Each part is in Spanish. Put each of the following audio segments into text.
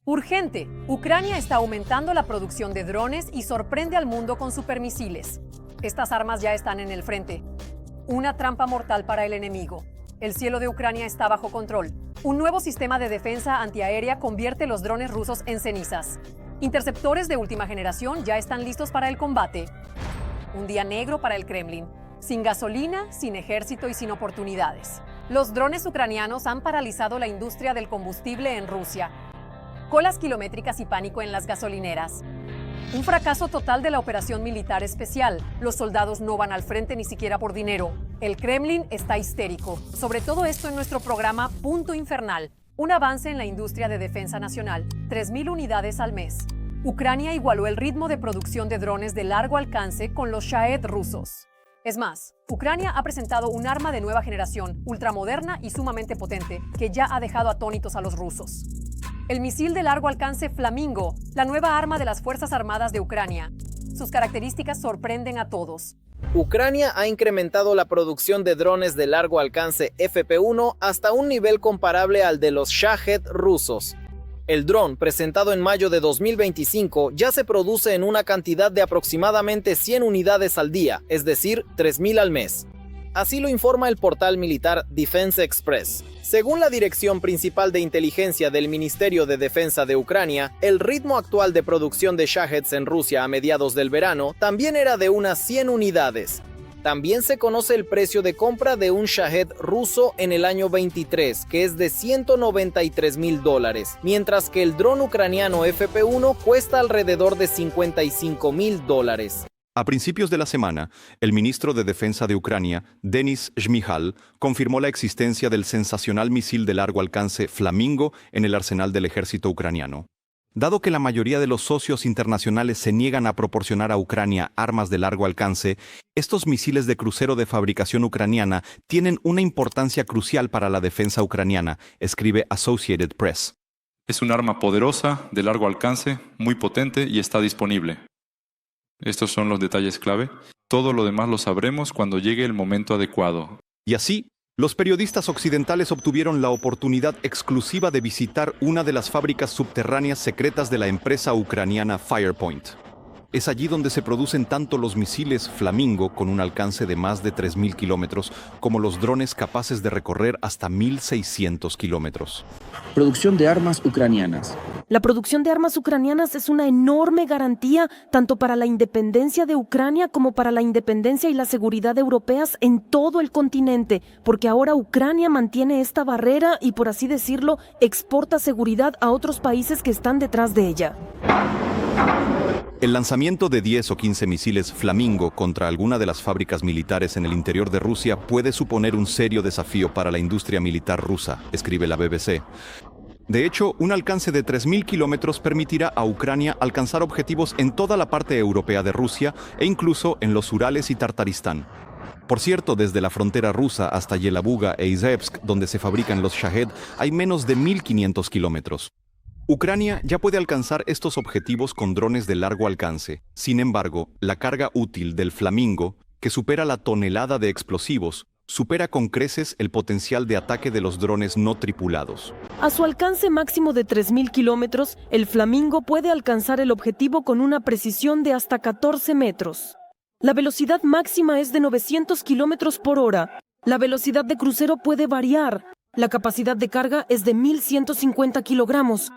Urgente. Ucrania está aumentando la producción de drones y sorprende al mundo con supermisiles. Estas armas ya están en el frente. Una trampa mortal para el enemigo. El cielo de Ucrania está bajo control. Un nuevo sistema de defensa antiaérea convierte los drones rusos en cenizas. Interceptores de última generación ya están listos para el combate. Un día negro para el Kremlin. Sin gasolina, sin ejército y sin oportunidades. Los drones ucranianos han paralizado la industria del combustible en Rusia. Colas kilométricas y pánico en las gasolineras. Un fracaso total de la operación militar especial. Los soldados no van al frente ni siquiera por dinero. El Kremlin está histérico. Sobre todo esto en nuestro programa Punto Infernal. Un avance en la industria de defensa nacional. 3.000 unidades al mes. Ucrania igualó el ritmo de producción de drones de largo alcance con los Shahed rusos. Es más, Ucrania ha presentado un arma de nueva generación, ultramoderna y sumamente potente, que ya ha dejado atónitos a los rusos. El misil de largo alcance Flamingo, la nueva arma de las Fuerzas Armadas de Ucrania. Sus características sorprenden a todos. Ucrania ha incrementado la producción de drones de largo alcance FP-1 hasta un nivel comparable al de los Shahed rusos. El dron, presentado en mayo de 2025, ya se produce en una cantidad de aproximadamente 100 unidades al día, es decir, 3.000 al mes. Así lo informa el portal militar Defense Express. Según la Dirección Principal de Inteligencia del Ministerio de Defensa de Ucrania, el ritmo actual de producción de Shaheds en Rusia a mediados del verano también era de unas 100 unidades. También se conoce el precio de compra de un Shahed ruso en el año 23, que es de $193.000, mientras que el dron ucraniano FP-1 cuesta alrededor de $55.000. A principios de la semana, el ministro de Defensa de Ucrania, Denis Shmyhal, confirmó la existencia del sensacional misil de largo alcance Flamingo en el arsenal del ejército ucraniano. Dado que la mayoría de los socios internacionales se niegan a proporcionar a Ucrania armas de largo alcance, estos misiles de crucero de fabricación ucraniana tienen una importancia crucial para la defensa ucraniana, escribe Associated Press. Es un arma poderosa, de largo alcance, muy potente y está disponible. Estos son los detalles clave. Todo lo demás lo sabremos cuando llegue el momento adecuado. Y así, los periodistas occidentales obtuvieron la oportunidad exclusiva de visitar una de las fábricas subterráneas secretas de la empresa ucraniana Firepoint. Es allí donde se producen tanto los misiles Flamingo, con un alcance de más de 3.000 kilómetros, como los drones capaces de recorrer hasta 1.600 kilómetros. Producción de armas ucranianas. La producción de armas ucranianas es una enorme garantía tanto para la independencia de Ucrania como para la independencia y la seguridad europeas en todo el continente, porque ahora Ucrania mantiene esta barrera y, por así decirlo, exporta seguridad a otros países que están detrás de ella. El lanzamiento de 10 o 15 misiles Flamingo contra alguna de las fábricas militares en el interior de Rusia puede suponer un serio desafío para la industria militar rusa, escribe la BBC. De hecho, un alcance de 3.000 kilómetros permitirá a Ucrania alcanzar objetivos en toda la parte europea de Rusia e incluso en los Urales y Tartaristán. Por cierto, desde la frontera rusa hasta Yelabuga e Izhevsk, donde se fabrican los Shahed, hay menos de 1.500 kilómetros. Ucrania ya puede alcanzar estos objetivos con drones de largo alcance. Sin embargo, la carga útil del Flamingo, que supera la tonelada de explosivos, supera con creces el potencial de ataque de los drones no tripulados. A su alcance máximo de 3.000 kilómetros, el Flamingo puede alcanzar el objetivo con una precisión de hasta 14 metros. La velocidad máxima es de 900 kilómetros por hora. La velocidad de crucero puede variar. La capacidad de carga es de 1.150 kilogramos.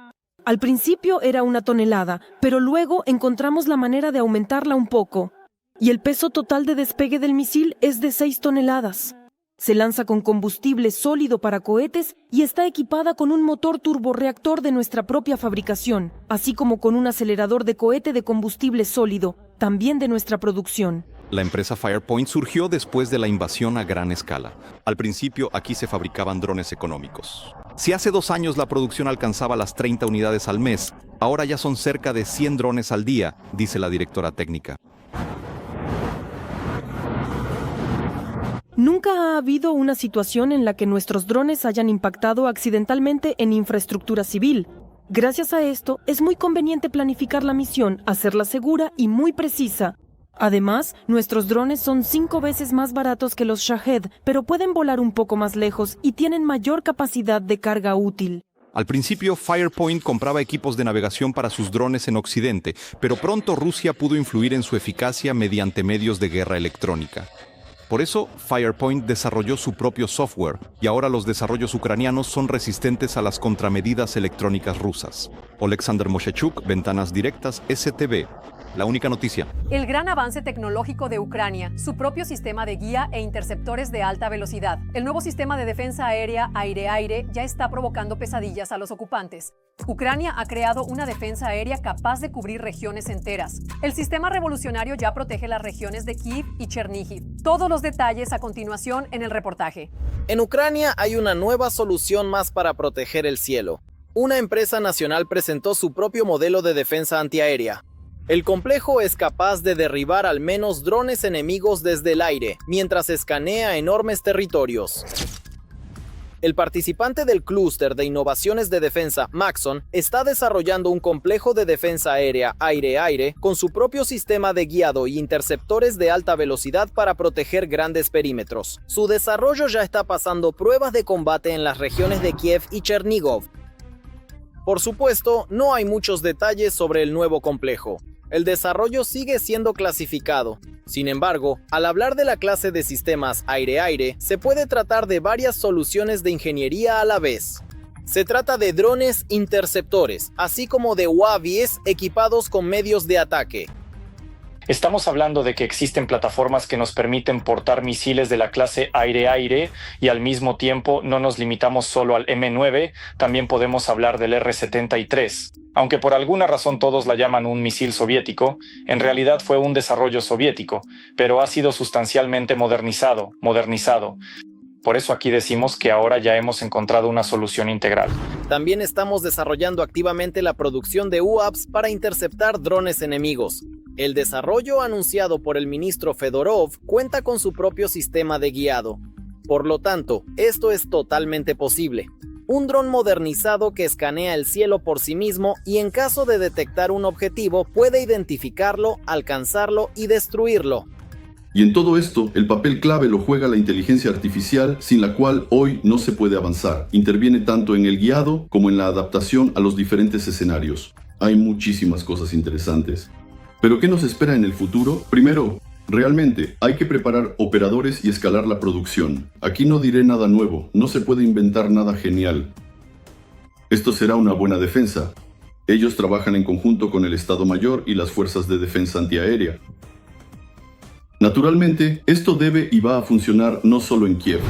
Al principio era 1 tonelada, pero luego encontramos la manera de aumentarla un poco. Y el peso total de despegue del misil es de 6 toneladas. Se lanza con combustible sólido para cohetes y está equipada con un motor turborreactor de nuestra propia fabricación, así como con un acelerador de cohete de combustible sólido, también de nuestra producción. La empresa Firepoint surgió después de la invasión a gran escala. Al principio, aquí se fabricaban drones económicos. Si hace 2 años la producción alcanzaba las 30 unidades al mes, ahora ya son cerca de 100 drones al día, dice la directora técnica. Nunca ha habido una situación en la que nuestros drones hayan impactado accidentalmente en infraestructura civil. Gracias a esto, es muy conveniente planificar la misión, hacerla segura y muy precisa. Además, nuestros drones son 5 veces más baratos que los Shahed, pero pueden volar un poco más lejos y tienen mayor capacidad de carga útil. Al principio, Firepoint compraba equipos de navegación para sus drones en Occidente, pero pronto Rusia pudo influir en su eficacia mediante medios de guerra electrónica. Por eso, Firepoint desarrolló su propio software, y ahora los desarrollos ucranianos son resistentes a las contramedidas electrónicas rusas. Oleksandr Moshechuk, Ventanas Directas, STV. La única noticia. El gran avance tecnológico de Ucrania, su propio sistema de guía e interceptores de alta velocidad. El nuevo sistema de defensa aérea aire-aire ya está provocando pesadillas a los ocupantes. Ucrania ha creado una defensa aérea capaz de cubrir regiones enteras. El sistema revolucionario ya protege las regiones de Kiev y Chernihiv. Todos los detalles a continuación en el reportaje. En Ucrania hay una nueva solución más para proteger el cielo. Una empresa nacional presentó su propio modelo de defensa antiaérea. El complejo es capaz de derribar al menos drones enemigos desde el aire, mientras escanea enormes territorios. El participante del clúster de innovaciones de defensa, Maxon, está desarrollando un complejo de defensa aérea aire-aire con su propio sistema de guiado y interceptores de alta velocidad para proteger grandes perímetros. Su desarrollo ya está pasando pruebas de combate en las regiones de Kiev y Chernigov. Por supuesto, no hay muchos detalles sobre el nuevo complejo. El desarrollo sigue siendo clasificado. Sin embargo, al hablar de la clase de sistemas aire-aire, se puede tratar de varias soluciones de ingeniería a la vez. Se trata de drones interceptores, así como de UAVs equipados con medios de ataque. Estamos hablando de que existen plataformas que nos permiten portar misiles de la clase aire-aire y al mismo tiempo no nos limitamos solo al M9, también podemos hablar del R-73. Aunque por alguna razón todos la llaman un misil soviético, en realidad fue un desarrollo soviético, pero ha sido sustancialmente modernizado. Por eso aquí decimos que ahora ya hemos encontrado una solución integral. También estamos desarrollando activamente la producción de UAVs para interceptar drones enemigos. El desarrollo anunciado por el ministro Fedorov cuenta con su propio sistema de guiado. Por lo tanto, esto es totalmente posible. Un dron modernizado que escanea el cielo por sí mismo y en caso de detectar un objetivo puede identificarlo, alcanzarlo y destruirlo. Y en todo esto, el papel clave lo juega la inteligencia artificial, sin la cual hoy no se puede avanzar. Interviene tanto en el guiado como en la adaptación a los diferentes escenarios. Hay muchísimas cosas interesantes. ¿Pero qué nos espera en el futuro? Primero, realmente hay que preparar operadores y escalar la producción. Aquí no diré nada nuevo, no se puede inventar nada genial. Esto será una buena defensa. Ellos trabajan en conjunto con el Estado Mayor y las fuerzas de defensa antiaérea. Naturalmente, esto debe y va a funcionar no solo en Kiev.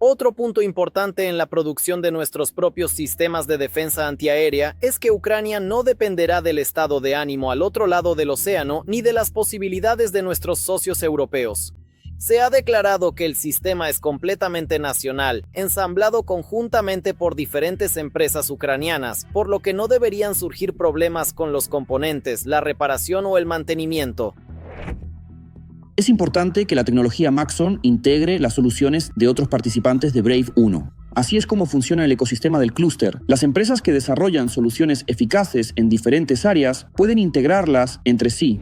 Otro punto importante en la producción de nuestros propios sistemas de defensa antiaérea es que Ucrania no dependerá del estado de ánimo al otro lado del océano ni de las posibilidades de nuestros socios europeos. Se ha declarado que el sistema es completamente nacional, ensamblado conjuntamente por diferentes empresas ucranianas, por lo que no deberían surgir problemas con los componentes, la reparación o el mantenimiento. Es importante que la tecnología Maxon integre las soluciones de otros participantes de Brave 1. Así es como funciona el ecosistema del clúster. Las empresas que desarrollan soluciones eficaces en diferentes áreas pueden integrarlas entre sí.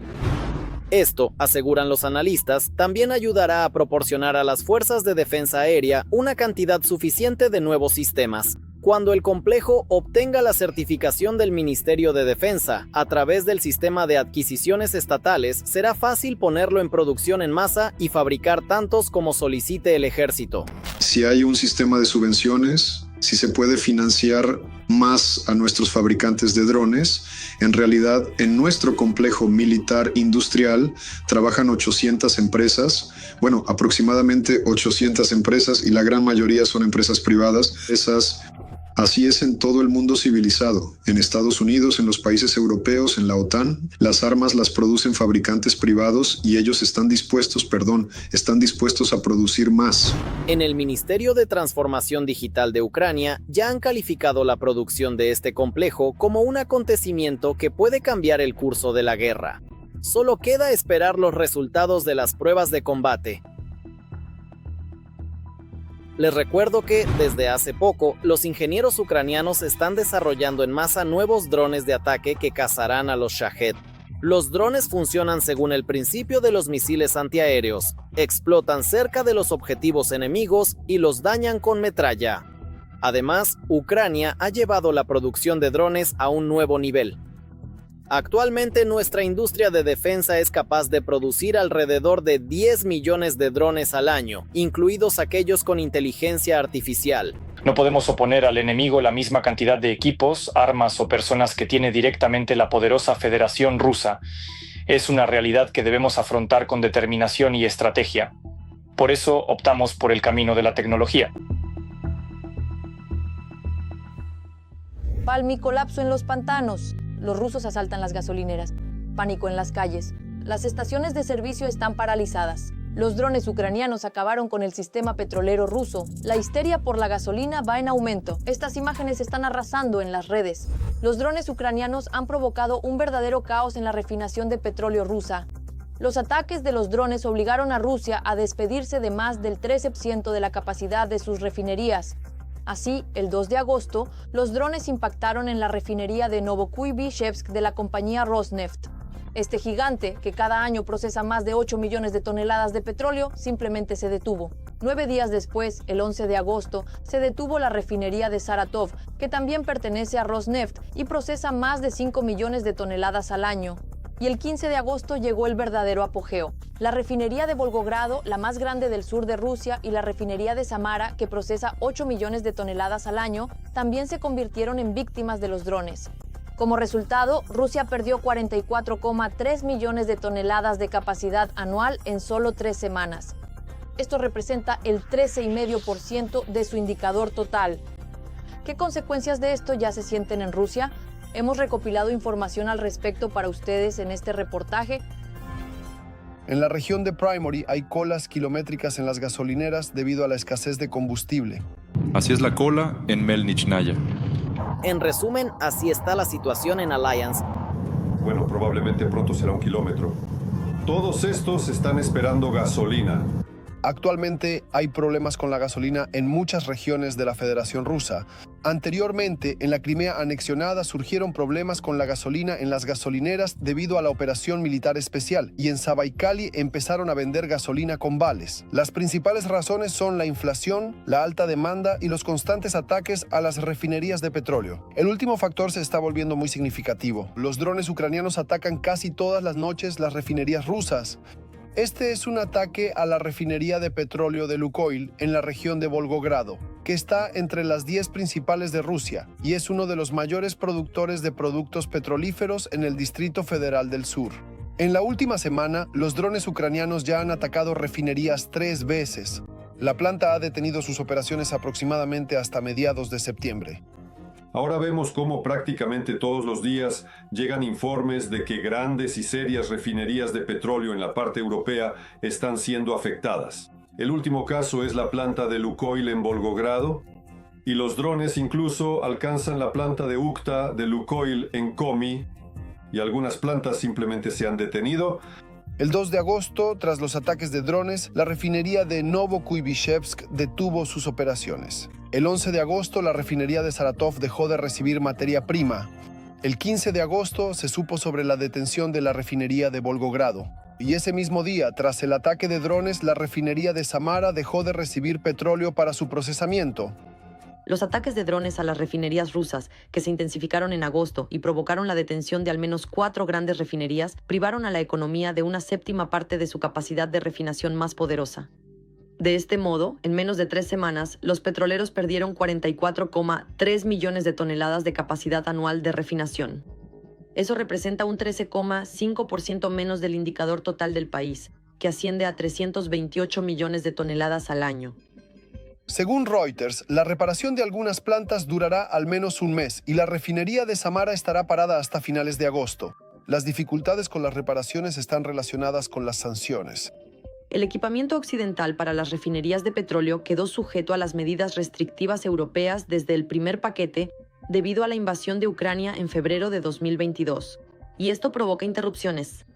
Esto, aseguran los analistas, también ayudará a proporcionar a las fuerzas de defensa aérea una cantidad suficiente de nuevos sistemas. Cuando el complejo obtenga la certificación del Ministerio de Defensa a través del sistema de adquisiciones estatales, será fácil ponerlo en producción en masa y fabricar tantos como solicite el ejército. Si hay un sistema de subvenciones, si se puede financiar más a nuestros fabricantes de drones, en realidad en nuestro complejo militar industrial trabajan 800 empresas, aproximadamente 800 empresas y la gran mayoría son empresas privadas. Así es en todo el mundo civilizado. En Estados Unidos, en los países europeos, en la OTAN, las armas las producen fabricantes privados y ellos están dispuestos a producir más. En el Ministerio de Transformación Digital de Ucrania ya han calificado la producción de este complejo como un acontecimiento que puede cambiar el curso de la guerra. Solo queda esperar los resultados de las pruebas de combate. Les recuerdo que, desde hace poco, los ingenieros ucranianos están desarrollando en masa nuevos drones de ataque que cazarán a los Shahed. Los drones funcionan según el principio de los misiles antiaéreos, explotan cerca de los objetivos enemigos y los dañan con metralla. Además, Ucrania ha llevado la producción de drones a un nuevo nivel. Actualmente nuestra industria de defensa es capaz de producir alrededor de 10 millones de drones al año, incluidos aquellos con inteligencia artificial. No podemos oponer al enemigo la misma cantidad de equipos, armas o personas que tiene directamente la poderosa Federación Rusa. Es una realidad que debemos afrontar con determinación y estrategia. Por eso optamos por el camino de la tecnología. Palmi, colapso en los pantanos. Los rusos asaltan las gasolineras. Pánico en las calles. Las estaciones de servicio están paralizadas. Los drones ucranianos acabaron con el sistema petrolero ruso. La histeria por la gasolina va en aumento. Estas imágenes están arrasando en las redes. Los drones ucranianos han provocado un verdadero caos en la refinación de petróleo rusa. Los ataques de los drones obligaron a Rusia a despedirse de más del 13% de la capacidad de sus refinerías. Así, el 2 de agosto, los drones impactaron en la refinería de Novokuybishevsk de la compañía Rosneft. Este gigante, que cada año procesa más de 8 millones de toneladas de petróleo, simplemente se detuvo. 9 días después, el 11 de agosto, se detuvo la refinería de Saratov, que también pertenece a Rosneft y procesa más de 5 millones de toneladas al año. Y el 15 de agosto llegó el verdadero apogeo. La refinería de Volgogrado, la más grande del sur de Rusia, y la refinería de Samara, que procesa 8 millones de toneladas al año, también se convirtieron en víctimas de los drones. Como resultado, Rusia perdió 44,3 millones de toneladas de capacidad anual en solo 3 semanas. Esto representa el 13,5% de su indicador total. ¿Qué consecuencias de esto ya se sienten en Rusia? Hemos recopilado información al respecto para ustedes en este reportaje. En la región de Primory hay colas kilométricas en las gasolineras debido a la escasez de combustible. Así es la cola en Melnichnaya. En resumen, así está la situación en Alliance. Bueno, probablemente pronto será 1 kilómetro. Todos estos están esperando gasolina. Actualmente hay problemas con la gasolina en muchas regiones de la Federación Rusa. Anteriormente, en la Crimea anexionada surgieron problemas con la gasolina en las gasolineras debido a la operación militar especial, y en Zabaikali empezaron a vender gasolina con vales. Las principales razones son la inflación, la alta demanda y los constantes ataques a las refinerías de petróleo. El último factor se está volviendo muy significativo. Los drones ucranianos atacan casi todas las noches las refinerías rusas. Este es un ataque a la refinería de petróleo de Lukoil en la región de Volgogrado, que está entre las 10 principales de Rusia y es uno de los mayores productores de productos petrolíferos en el Distrito Federal del Sur. En la última semana, los drones ucranianos ya han atacado refinerías 3 veces. La planta ha detenido sus operaciones aproximadamente hasta mediados de septiembre. Ahora vemos cómo prácticamente todos los días llegan informes de que grandes y serias refinerías de petróleo en la parte europea están siendo afectadas. El último caso es la planta de Lukoil en Volgogrado, y los drones incluso alcanzan la planta de Ukta de Lukoil en Komi, y algunas plantas simplemente se han detenido. El 2 de agosto, tras los ataques de drones, la refinería de Novokuybishevsk detuvo sus operaciones. El 11 de agosto, la refinería de Saratov dejó de recibir materia prima. El 15 de agosto se supo sobre la detención de la refinería de Volgogrado. Y ese mismo día, tras el ataque de drones, la refinería de Samara dejó de recibir petróleo para su procesamiento. Los ataques de drones a las refinerías rusas, que se intensificaron en agosto y provocaron la detención de al menos 4 grandes refinerías, privaron a la economía de una séptima parte de su capacidad de refinación más poderosa. De este modo, en menos de 3 semanas, los petroleros perdieron 44,3 millones de toneladas de capacidad anual de refinación. Eso representa un 13,5% menos del indicador total del país, que asciende a 328 millones de toneladas al año. Según Reuters, la reparación de algunas plantas durará al menos un mes y la refinería de Samara estará parada hasta finales de agosto. Las dificultades con las reparaciones están relacionadas con las sanciones. El equipamiento occidental para las refinerías de petróleo quedó sujeto a las medidas restrictivas europeas desde el primer paquete debido a la invasión de Ucrania en febrero de 2022. Y esto provoca interrupciones.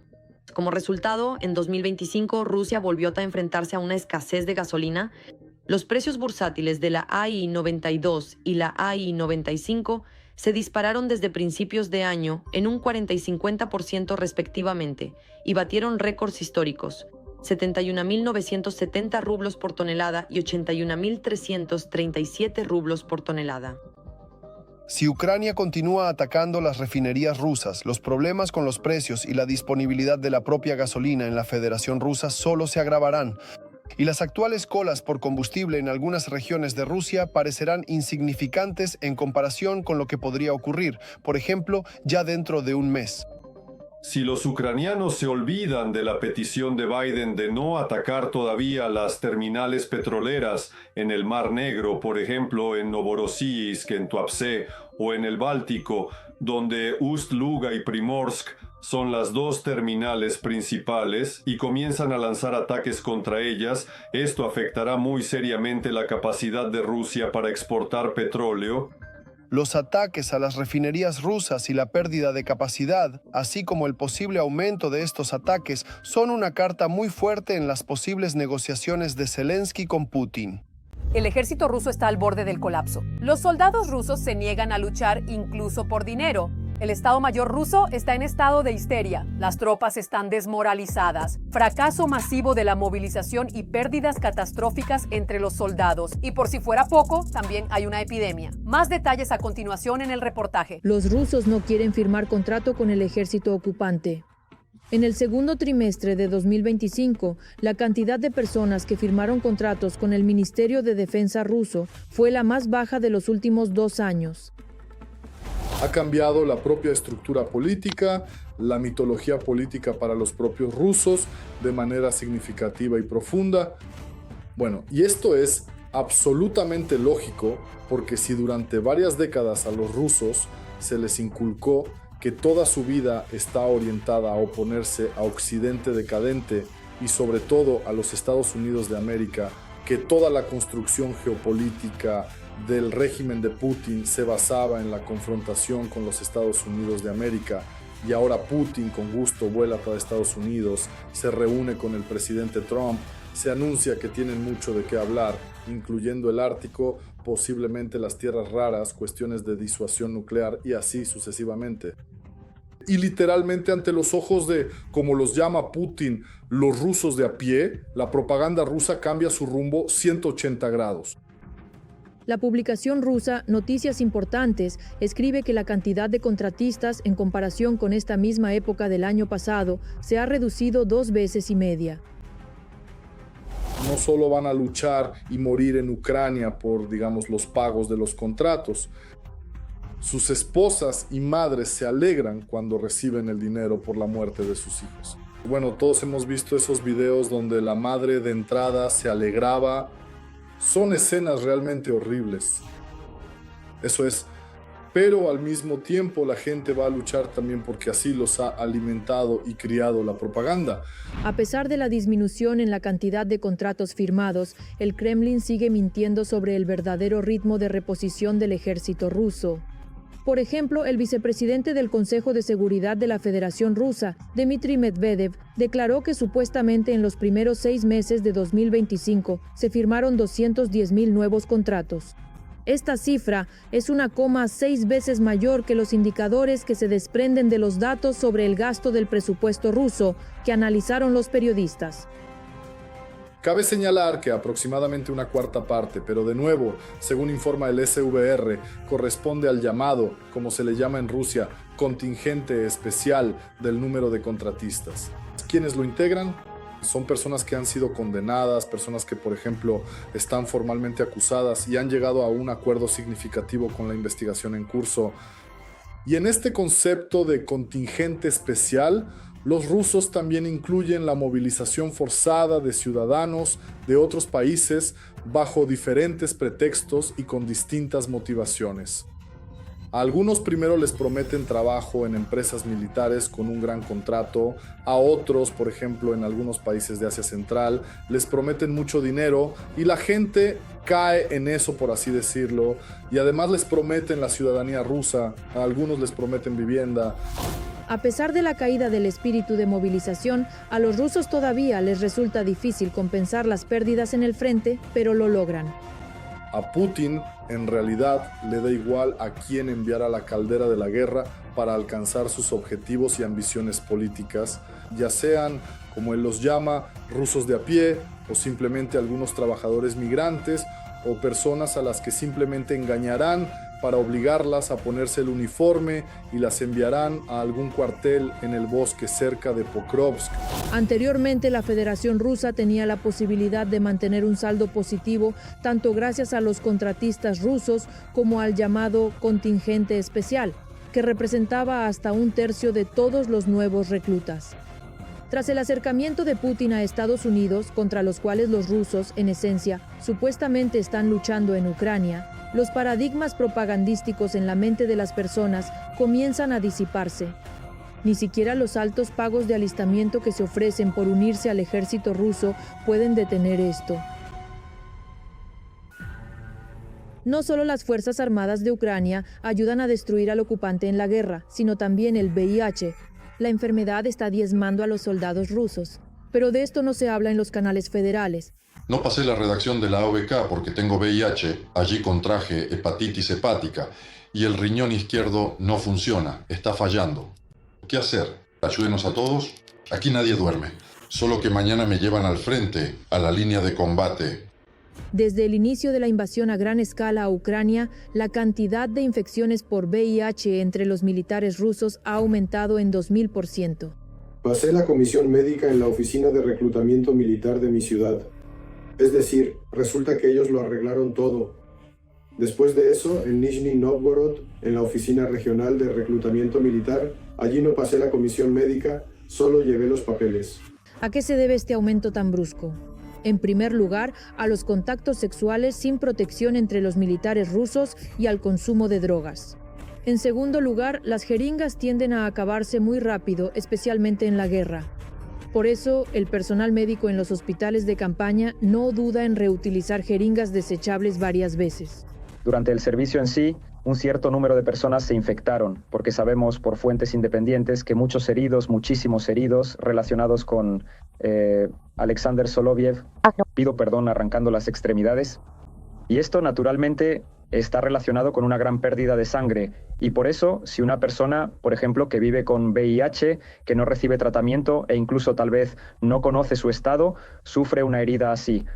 Como resultado, en 2025 Rusia volvió a enfrentarse a una escasez de gasolina. Los precios bursátiles de la AI 92 y la AI 95 se dispararon desde principios de año en un 40 y 50% respectivamente y batieron récords históricos. 71.970 rublos por tonelada y 81.337 rublos por tonelada. Si Ucrania continúa atacando las refinerías rusas, los problemas con los precios y la disponibilidad de la propia gasolina en la Federación Rusa solo se agravarán. Y las actuales colas por combustible en algunas regiones de Rusia parecerán insignificantes en comparación con lo que podría ocurrir, por ejemplo, ya dentro de un mes. Si los ucranianos se olvidan de la petición de Biden de no atacar todavía las terminales petroleras en el Mar Negro, por ejemplo en Novorossiysk, en Tuapse o en el Báltico, donde Ust-Luga y Primorsk son las dos terminales principales, y comienzan a lanzar ataques contra ellas, esto afectará muy seriamente la capacidad de Rusia para exportar petróleo. Los ataques a las refinerías rusas y la pérdida de capacidad, así como el posible aumento de estos ataques, son una carta muy fuerte en las posibles negociaciones de Zelensky con Putin. El ejército ruso está al borde del colapso. Los soldados rusos se niegan a luchar incluso por dinero. El Estado Mayor ruso está en estado de histeria. Las tropas están desmoralizadas. Fracaso masivo de la movilización y pérdidas catastróficas entre los soldados. Y por si fuera poco, también hay una epidemia. Más detalles a continuación en el reportaje. Los rusos no quieren firmar contrato con el ejército ocupante. En el segundo trimestre de 2025, la cantidad de personas que firmaron contratos con el Ministerio de Defensa ruso fue la más baja de los últimos 2 años. Ha cambiado la propia estructura política, la mitología política para los propios rusos de manera significativa y profunda. Bueno, y esto es absolutamente lógico porque si durante varias décadas a los rusos se les inculcó que toda su vida está orientada a oponerse a Occidente decadente y sobre todo a los Estados Unidos de América, que toda la construcción geopolítica del régimen de Putin se basaba en la confrontación con los Estados Unidos de América, y ahora Putin con gusto vuela para Estados Unidos, se reúne con el presidente Trump, se anuncia que tienen mucho de qué hablar, incluyendo el Ártico, posiblemente las tierras raras, cuestiones de disuasión nuclear y así sucesivamente. Y literalmente ante los ojos de, como los llama Putin, los rusos de a pie, la propaganda rusa cambia su rumbo 180 grados. La publicación rusa Noticias Importantes escribe que la cantidad de contratistas en comparación con esta misma época del año pasado se ha reducido 2,5 veces. No solo van a luchar y morir en Ucrania por, digamos, los pagos de los contratos. Sus esposas y madres se alegran cuando reciben el dinero por la muerte de sus hijos. Bueno, todos hemos visto esos videos donde la madre de entrada se alegraba. Son escenas realmente horribles. Eso es. Pero al mismo tiempo la gente va a luchar también porque así los ha alimentado y criado la propaganda. A pesar de la disminución en la cantidad de contratos firmados, el Kremlin sigue mintiendo sobre el verdadero ritmo de reposición del ejército ruso. Por ejemplo, el vicepresidente del Consejo de Seguridad de la Federación Rusa, Dmitry Medvedev, declaró que supuestamente en los primeros 6 meses de 2025 se firmaron 210,000 nuevos contratos. Esta cifra es 1,6 veces mayor que los indicadores que se desprenden de los datos sobre el gasto del presupuesto ruso que analizaron los periodistas. Cabe señalar que aproximadamente 1/4 parte, pero de nuevo, según informa el SVR, corresponde al llamado, como se le llama en Rusia, contingente especial del número de contratistas. ¿Quiénes lo integran? Son personas que han sido condenadas, personas que, por ejemplo, están formalmente acusadas y han llegado a un acuerdo significativo con la investigación en curso. Y en este concepto de contingente especial, los rusos también incluyen la movilización forzada de ciudadanos de otros países bajo diferentes pretextos y con distintas motivaciones. A algunos primero les prometen trabajo en empresas militares con un gran contrato, a otros, por ejemplo, en algunos países de Asia Central, les prometen mucho dinero y la gente cae en eso, por así decirlo, y además les prometen la ciudadanía rusa, a algunos les prometen vivienda. A pesar de la caída del espíritu de movilización, a los rusos todavía les resulta difícil compensar las pérdidas en el frente, pero lo logran. A Putin, en realidad, le da igual a quién enviar a la caldera de la guerra para alcanzar sus objetivos y ambiciones políticas, ya sean, como él los llama, rusos de a pie o simplemente algunos trabajadores migrantes o personas a las que simplemente engañarán para obligarlas a ponerse el uniforme y las enviarán a algún cuartel en el bosque cerca de Pokrovsk. Anteriormente, la Federación Rusa tenía la posibilidad de mantener un saldo positivo tanto gracias a los contratistas rusos como al llamado contingente especial, que representaba hasta 1/3 de todos los nuevos reclutas. Tras el acercamiento de Putin a Estados Unidos, contra los cuales los rusos, en esencia, supuestamente están luchando en Ucrania, los paradigmas propagandísticos en la mente de las personas comienzan a disiparse. Ni siquiera los altos pagos de alistamiento que se ofrecen por unirse al ejército ruso pueden detener esto. No solo las Fuerzas Armadas de Ucrania ayudan a destruir al ocupante en la guerra, sino también el VIH. La enfermedad está diezmando a los soldados rusos, pero de esto no se habla en los canales federales. No pasé la redacción de la AOK porque tengo VIH, allí contraje hepatitis hepática y el riñón izquierdo no funciona, está fallando. ¿Qué hacer? Ayúdenos a todos. Aquí nadie duerme, solo que mañana me llevan al frente, a la línea de combate. Desde el inicio de la invasión a gran escala a Ucrania, la cantidad de infecciones por VIH entre los militares rusos ha aumentado en 2000%. Pasé la comisión médica en la oficina de reclutamiento militar de mi ciudad. Es decir, resulta que ellos lo arreglaron todo. Después de eso, en Nizhny Novgorod, en la oficina regional de reclutamiento militar, allí no pasé la comisión médica, solo llevé los papeles. ¿A qué se debe este aumento tan brusco? En primer lugar, a los contactos sexuales sin protección entre los militares rusos y al consumo de drogas. En segundo lugar, las jeringas tienden a acabarse muy rápido, especialmente en la guerra. Por eso, el personal médico en los hospitales de campaña no duda en reutilizar jeringas desechables varias veces. Durante el servicio en sí, un cierto número de personas se infectaron, porque sabemos por fuentes independientes que muchos heridos, muchísimos heridos, relacionados con Alexander Soloviev, pido perdón arrancando las extremidades, y esto naturalmente está relacionado con una gran pérdida de sangre, y por eso, si una persona, por ejemplo, que vive con VIH, que no recibe tratamiento e incluso tal vez no conoce su estado, sufre una herida así,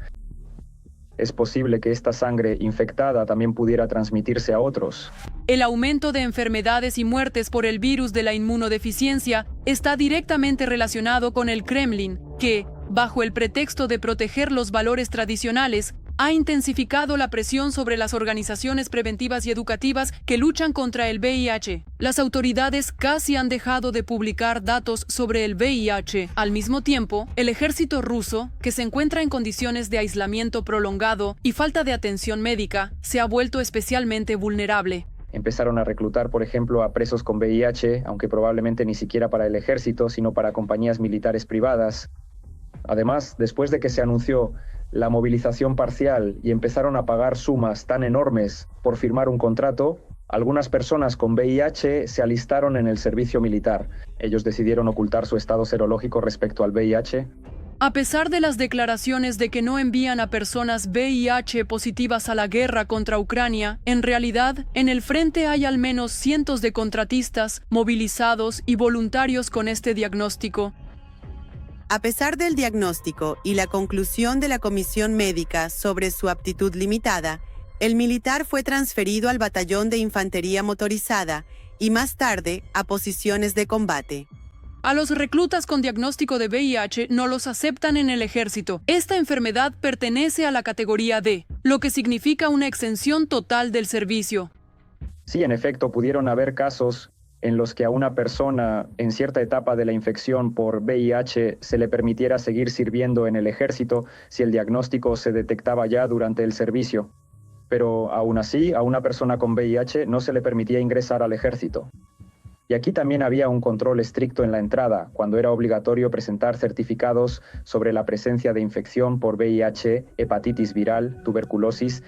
es posible que esta sangre infectada también pudiera transmitirse a otros. El aumento de enfermedades y muertes por el virus de la inmunodeficiencia está directamente relacionado con el Kremlin, que, bajo el pretexto de proteger los valores tradicionales, ha intensificado la presión sobre las organizaciones preventivas y educativas que luchan contra el VIH. Las autoridades casi han dejado de publicar datos sobre el VIH. Al mismo tiempo, el ejército ruso, que se encuentra en condiciones de aislamiento prolongado y falta de atención médica, se ha vuelto especialmente vulnerable. Empezaron a reclutar, por ejemplo, a presos con VIH, aunque probablemente ni siquiera para el ejército, sino para compañías militares privadas. Además, después de que se anunció la movilización parcial y empezaron a pagar sumas tan enormes por firmar un contrato, algunas personas con VIH se alistaron en el servicio militar. Ellos decidieron ocultar su estado serológico respecto al VIH. A pesar de las declaraciones de que no envían a personas VIH positivas a la guerra contra Ucrania, en realidad, en el frente hay al menos cientos de contratistas, movilizados y voluntarios con este diagnóstico. A pesar del diagnóstico y la conclusión de la comisión médica sobre su aptitud limitada, el militar fue transferido al batallón de infantería motorizada y más tarde a posiciones de combate. A los reclutas con diagnóstico de VIH no los aceptan en el ejército. Esta enfermedad pertenece a la categoría D, lo que significa una exención total del servicio. Sí, en efecto, pudieron haber casos en los que a una persona en cierta etapa de la infección por VIH se le permitiera seguir sirviendo en el ejército si el diagnóstico se detectaba ya durante el servicio. Pero aún así, a una persona con VIH no se le permitía ingresar al ejército. Y aquí también había un control estricto en la entrada, cuando era obligatorio presentar certificados sobre la presencia de infección por VIH, hepatitis viral, tuberculosis.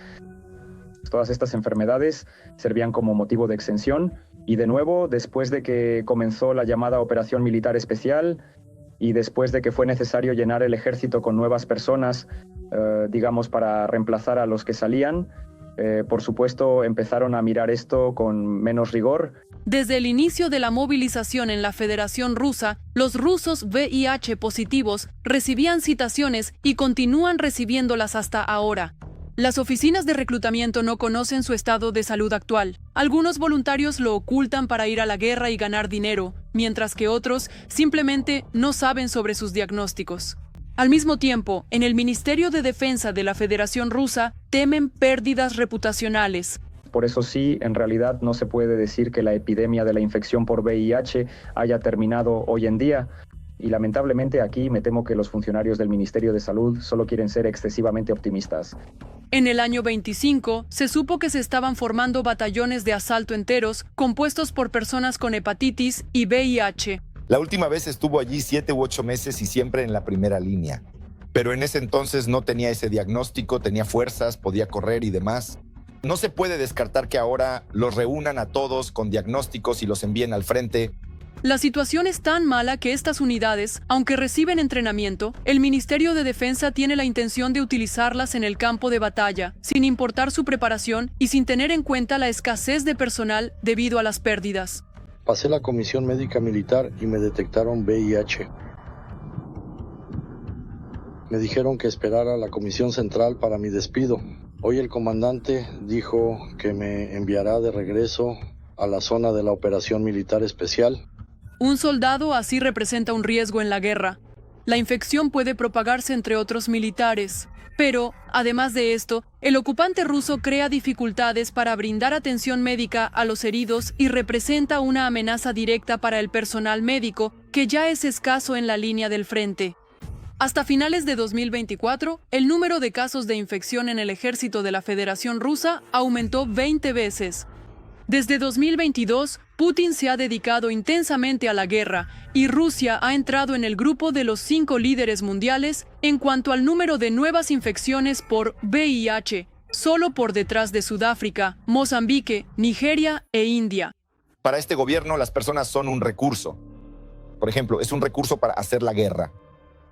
Todas estas enfermedades servían como motivo de exención. Y de nuevo, después de que comenzó la llamada Operación Militar Especial y después de que fue necesario llenar el ejército con nuevas personas, digamos, para reemplazar a los que salían, por supuesto, empezaron a mirar esto con menos rigor Desde el inicio de la movilización en la Federación Rusa, los rusos VIH positivos recibían citaciones y continúan recibiéndolas hasta ahora. Las oficinas de reclutamiento no conocen su estado de salud actual. Algunos voluntarios lo ocultan para ir a la guerra y ganar dinero, mientras que otros simplemente no saben sobre sus diagnósticos. Al mismo tiempo, en el Ministerio de Defensa de la Federación Rusa temen pérdidas reputacionales. Por eso sí, en realidad no se puede decir que la epidemia de la infección por VIH haya terminado hoy en día. Y lamentablemente aquí me temo que los funcionarios del Ministerio de Salud solo quieren ser excesivamente optimistas. En el año 25, se supo que se estaban formando batallones de asalto enteros compuestos por personas con hepatitis y VIH. La última vez estuvo allí 7 u 8 meses y siempre en la primera línea. Pero en ese entonces no tenía ese diagnóstico, tenía fuerzas, podía correr y demás. No se puede descartar que ahora los reúnan a todos con diagnósticos y los envíen al frente. La situación es tan mala que estas unidades, aunque reciben entrenamiento, el Ministerio de Defensa tiene la intención de utilizarlas en el campo de batalla, sin importar su preparación y sin tener en cuenta la escasez de personal debido a las pérdidas. Pasé la comisión médica militar y me detectaron VIH. Me dijeron que esperara la comisión central para mi despido. Hoy el comandante dijo que me enviará de regreso a la zona de la operación militar especial. Un soldado así representa un riesgo en la guerra. La infección puede propagarse entre otros militares. Pero, además de esto, el ocupante ruso crea dificultades para brindar atención médica a los heridos y representa una amenaza directa para el personal médico, que ya es escaso en la línea del frente. Hasta finales de 2024, el número de casos de infección en el ejército de la Federación Rusa aumentó 20 veces. Desde 2022, Putin se ha dedicado intensamente a la guerra y Rusia ha entrado en el grupo de los 5 líderes mundiales en cuanto al número de nuevas infecciones por VIH, solo por detrás de Sudáfrica, Mozambique, Nigeria e India. Para este gobierno, las personas son un recurso. Por ejemplo, es un recurso para hacer la guerra.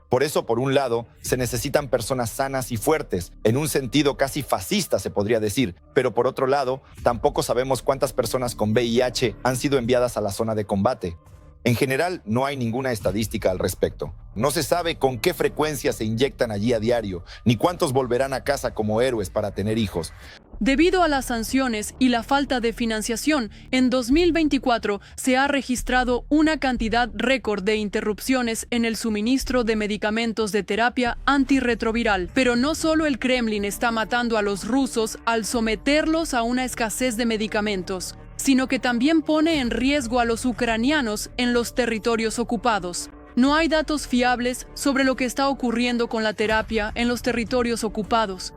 Por eso, por un lado, se necesitan personas sanas y fuertes, en un sentido casi fascista se podría decir, pero por otro lado, tampoco sabemos cuántas personas con VIH han sido enviadas a la zona de combate. En general, no hay ninguna estadística al respecto. No se sabe con qué frecuencia se inyectan allí a diario, ni cuántos volverán a casa como héroes para tener hijos. Debido a las sanciones y la falta de financiación, en 2024 se ha registrado una cantidad récord de interrupciones en el suministro de medicamentos de terapia antirretroviral. Pero no solo el Kremlin está matando a los rusos al someterlos a una escasez de medicamentos, sino que también pone en riesgo a los ucranianos en los territorios ocupados. No hay datos fiables sobre lo que está ocurriendo con la terapia en los territorios ocupados.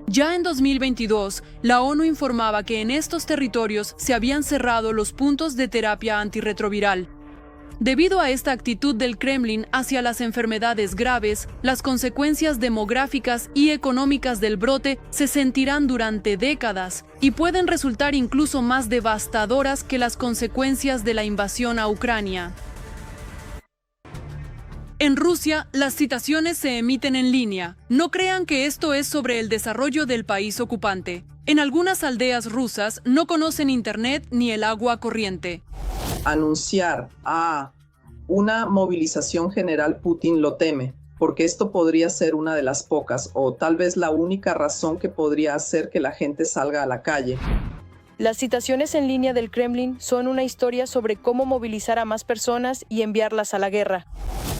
Ya en 2022, la ONU informaba que en estos territorios se habían cerrado los puntos de terapia antirretroviral. Debido a esta actitud del Kremlin hacia las enfermedades graves, las consecuencias demográficas y económicas del brote se sentirán durante décadas y pueden resultar incluso más devastadoras que las consecuencias de la invasión a Ucrania. En Rusia, las citaciones se emiten en línea. No crean que esto es sobre el desarrollo del país ocupante. En algunas aldeas rusas no conocen internet ni el agua corriente. Anunciar a una movilización general, Putin lo teme, porque esto podría ser una de las pocas o tal vez la única razón que podría hacer que la gente salga a la calle. Las citaciones en línea del Kremlin son una historia sobre cómo movilizar a más personas y enviarlas a la guerra.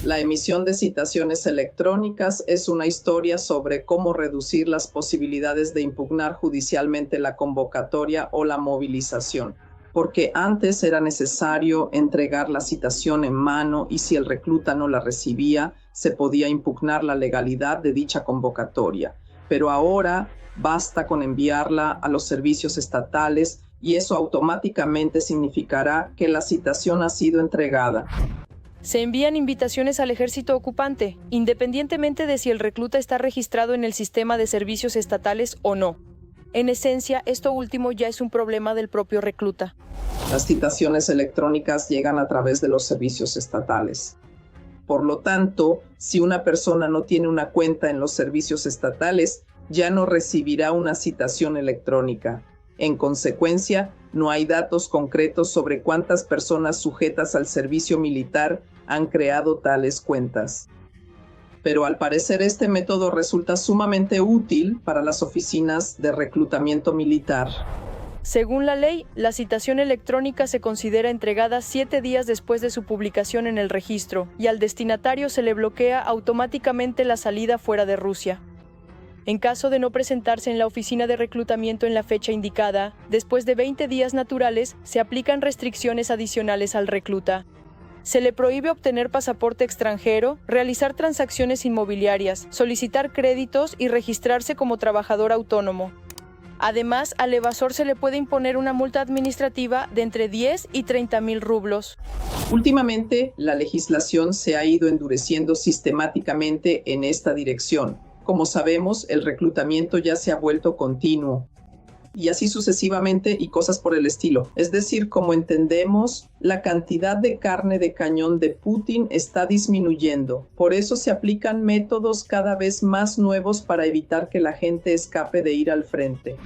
La emisión de citaciones electrónicas es una historia sobre cómo reducir las posibilidades de impugnar judicialmente la convocatoria o la movilización, porque antes era necesario entregar la citación en mano y si el recluta no la recibía, se podía impugnar la legalidad de dicha convocatoria. Pero ahora basta con enviarla a los servicios estatales y eso automáticamente significará que la citación ha sido entregada. Se envían invitaciones al ejército ocupante, independientemente de si el recluta está registrado en el sistema de servicios estatales o no. En esencia, esto último ya es un problema del propio recluta. Las citaciones electrónicas llegan a través de los servicios estatales. Por lo tanto, si una persona no tiene una cuenta en los servicios estatales, ya no recibirá una citación electrónica. En consecuencia, no hay datos concretos sobre cuántas personas sujetas al servicio militar han creado tales cuentas. Pero al parecer este método resulta sumamente útil para las oficinas de reclutamiento militar. Según la ley, la citación electrónica se considera entregada 7 días después de su publicación en el registro y al destinatario se le bloquea automáticamente la salida fuera de Rusia. En caso de no presentarse en la oficina de reclutamiento en la fecha indicada, después de 20 días naturales, se aplican restricciones adicionales al recluta. Se le prohíbe obtener pasaporte extranjero, realizar transacciones inmobiliarias, solicitar créditos y registrarse como trabajador autónomo. Además, al evasor se le puede imponer una multa administrativa de entre 10 y 30.000 rublos. Últimamente, la legislación se ha ido endureciendo sistemáticamente en esta dirección. Como sabemos, el reclutamiento ya se ha vuelto continuo. Y así sucesivamente y cosas por el estilo. Es decir, como entendemos, la cantidad de carne de cañón de Putin está disminuyendo. Por eso se aplican métodos cada vez más nuevos para evitar que la gente escape de ir al frente.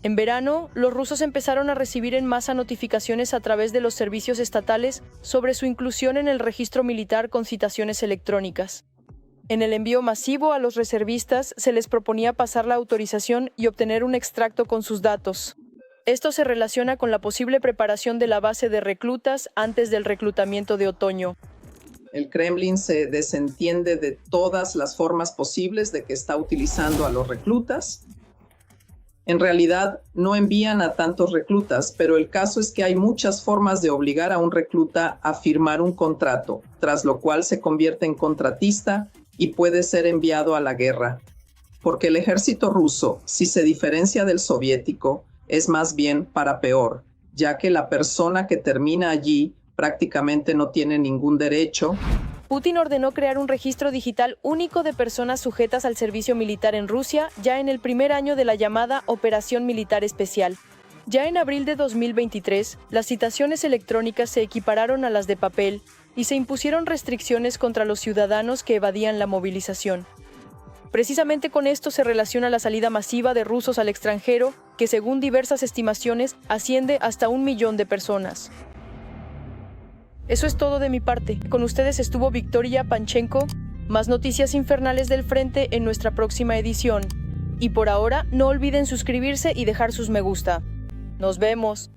En verano, los rusos empezaron a recibir en masa notificaciones a través de los servicios estatales sobre su inclusión en el registro militar con citaciones electrónicas. En el envío masivo a los reservistas se les proponía pasar la autorización y obtener un extracto con sus datos. Esto se relaciona con la posible preparación de la base de reclutas antes del reclutamiento de otoño. El Kremlin se desentiende de todas las formas posibles de que está utilizando a los reclutas. En realidad, no envían a tantos reclutas, pero el caso es que hay muchas formas de obligar a un recluta a firmar un contrato, tras lo cual se convierte en contratista y puede ser enviado a la guerra. Porque el ejército ruso, si se diferencia del soviético, es más bien para peor, ya que la persona que termina allí prácticamente no tiene ningún derecho. Putin ordenó crear un registro digital único de personas sujetas al servicio militar en Rusia ya en el primer año de la llamada Operación Militar Especial. Ya en abril de 2023, las citaciones electrónicas se equipararon a las de papel y se impusieron restricciones contra los ciudadanos que evadían la movilización. Precisamente con esto se relaciona la salida masiva de rusos al extranjero, que según diversas estimaciones asciende hasta 1 millón de personas. Eso es todo de mi parte. Con ustedes estuvo Victoria Panchenko. Más noticias infernales del frente en nuestra próxima edición. Y por ahora, no olviden suscribirse y dejar sus me gusta. Nos vemos.